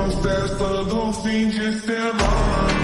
as festas do fim de semana.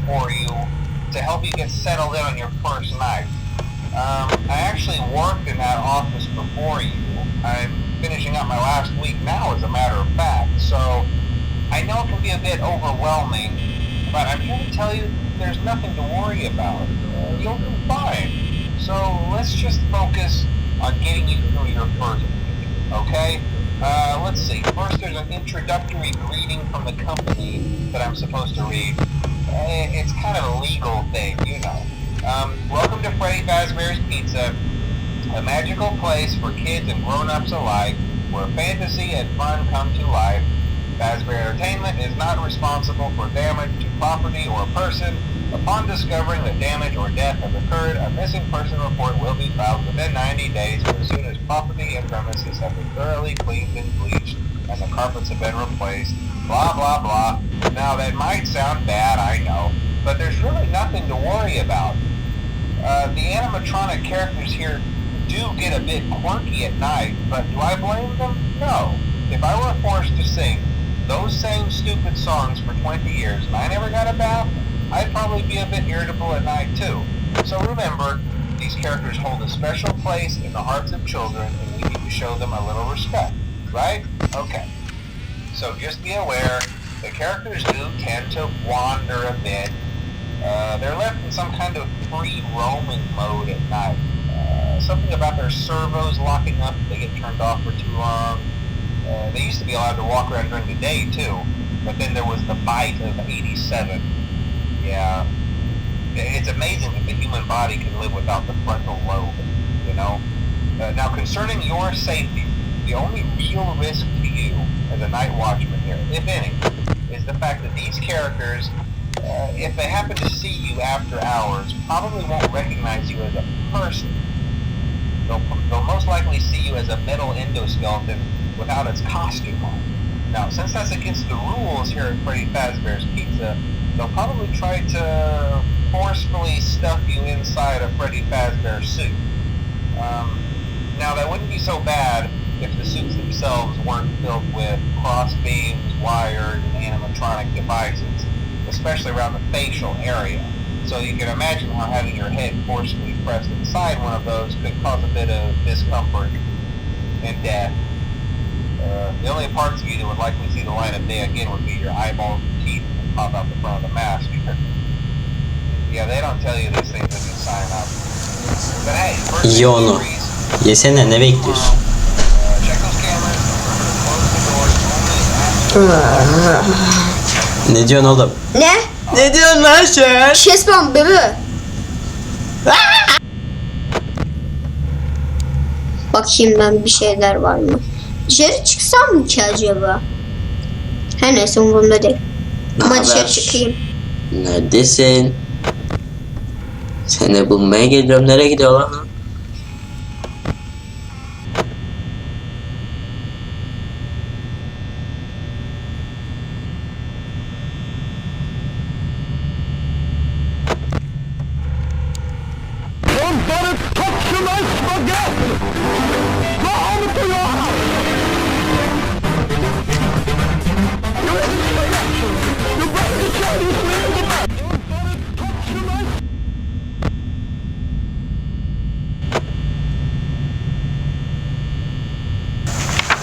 For you to help you get settled in on your first night. I actually worked in that office before you. I'm finishing up my last week now, as a matter of fact, so I know it can be a bit overwhelming, but I'm here to tell you there's nothing to worry about. You'll do fine. So let's just focus on getting you through your first week, okay? Let's see. First, there's an introductory greeting from the company that I'm supposed to read. It's kind of a legal thing, you know. Welcome to Freddy Fazbear's Pizza, a magical place for kids and grown-ups alike, where fantasy and fun come to life. Fazbear Entertainment is not responsible for damage to property or person. Upon discovering that damage or death has occurred, a missing person report will be filed within 90 days or as soon as property and premises have been thoroughly cleaned and bleached and the carpets have been replaced. Blah, blah, blah. Now, that might sound bad, I know, but there's really nothing to worry about. The animatronic characters here do get a bit quirky at night, but do I blame them? No. If I were forced to sing those same stupid songs for 20 years and I never got a bath, I'd probably be a bit irritable at night too. So remember, these characters hold a special place in the hearts of children and we need to show them a little respect, right? Okay. So just be aware, the characters do tend to wander a bit. They're left in some kind of free roaming mode at night. Something about their servos locking up if they get turned off for too long. They used to be allowed to walk around during the day too, but then there was the bite of 87. Yeah, it's amazing that the human body can live without the frontal lobe, you know? Now concerning your safety, the only real risk to you as a night watchman here, if any, is the fact that these characters, if they happen to see you after hours, probably won't recognize you as a person. They'll most likely see you as a metal endoskeleton without its costume on. Now, since that's against the rules here at Freddy Fazbear's Pizza, they'll probably try to forcefully stuff you inside a Freddy Fazbear suit. Now, that wouldn't be so bad if the suits themselves weren't filled with cross beams, wires, and animatronic devices, especially around the facial area. So you can imagine how having your head forcefully pressed inside one of those could cause a bit of discomfort and death. The only parts of you that would likely see the light of day again would be your eyeballs and teeth that pop out the front of the mask. Yeah, they don't tell you these things when you sign up. But hey, first Ye onu. Yesene, ne bekliyorsun? check those cameras, close the doors, only Ne diyorsun oğlum? Ne? Ne diyorsun lan sen? Şespan bebe. Bakayım ben bir şeyler var mı? Dışarı çıksam mı ki acaba? Her neyse umurumda değil. Ama dışarı çıkayım. Neredesin? Seni bulmaya geliyorum. Nereye gidiyor lan?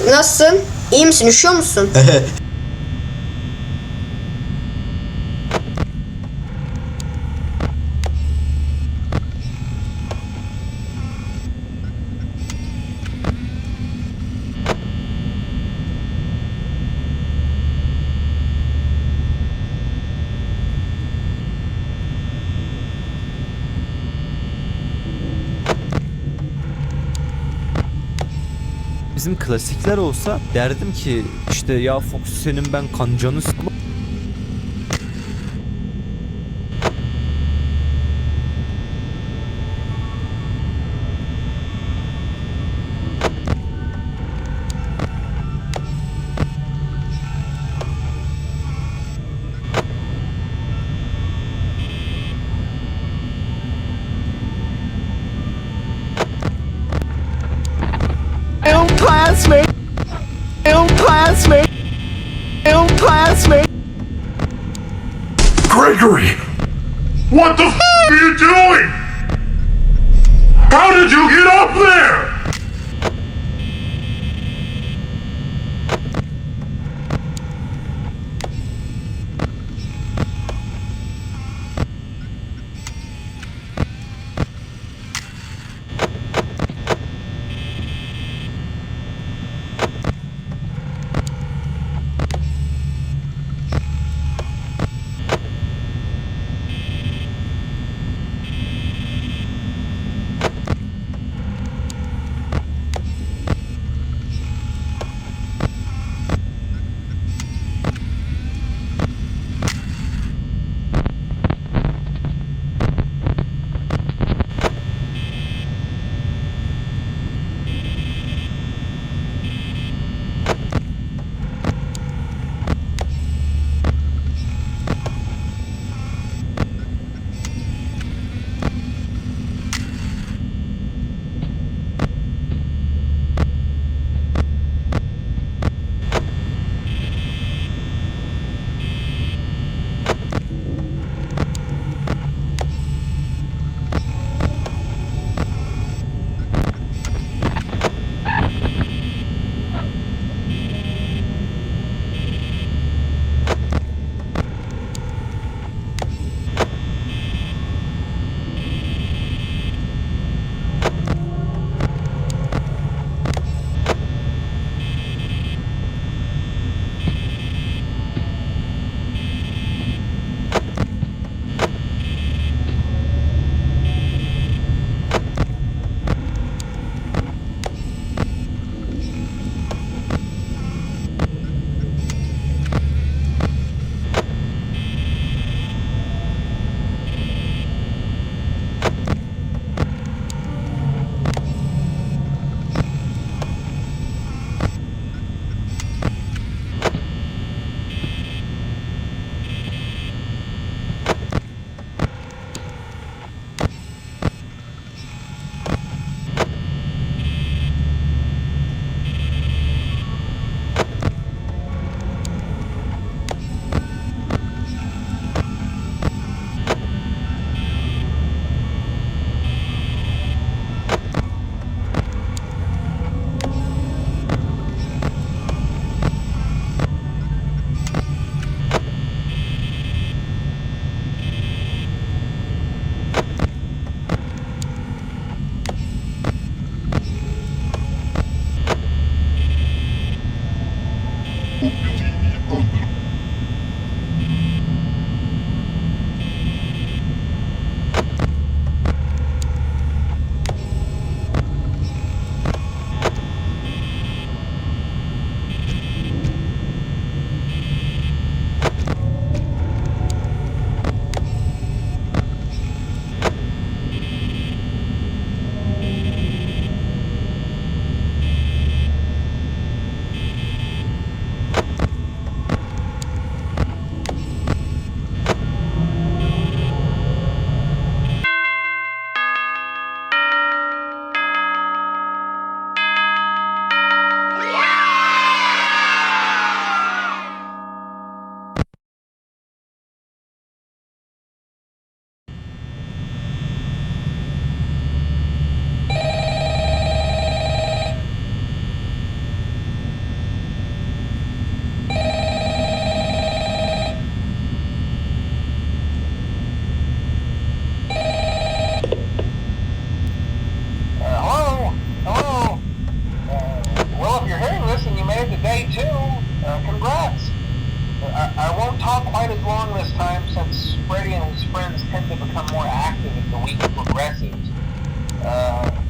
Nasılsın? İyi misin? Üşüyor musun? bizim klasikler olsa derdim ki işte ya Fox senin ben kancanı Gregory! What the are you doing? How did you get up there?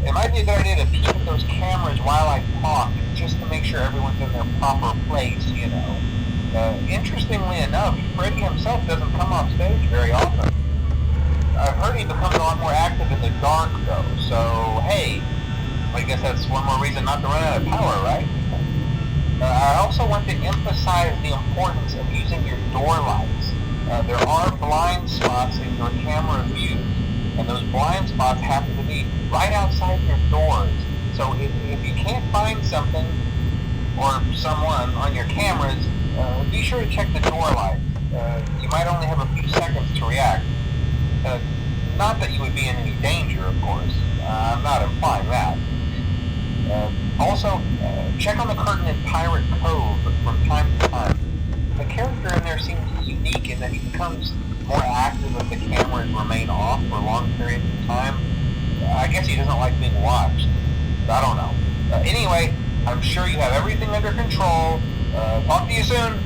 It might be a good idea to peek at those cameras while I talk, dark though, so hey, I guess that's one more reason not to run out of power, right? I also want to emphasize the importance of using your door lights. There are blind spots in your camera view, and those blind spots happen to be right outside your doors. So if you can't find something or someone on your cameras, be sure to check the door light. You might only have a few seconds to react. Not that you would be in any danger, of course. I'm not implying that. Also, check on the curtain in Pirate Cove from time to time. The character in there seems unique in that he becomes more active if the cameras remain off for long periods of time. I guess he doesn't like being watched. I don't know. Anyway, I'm sure you have everything under control. Talk to you soon.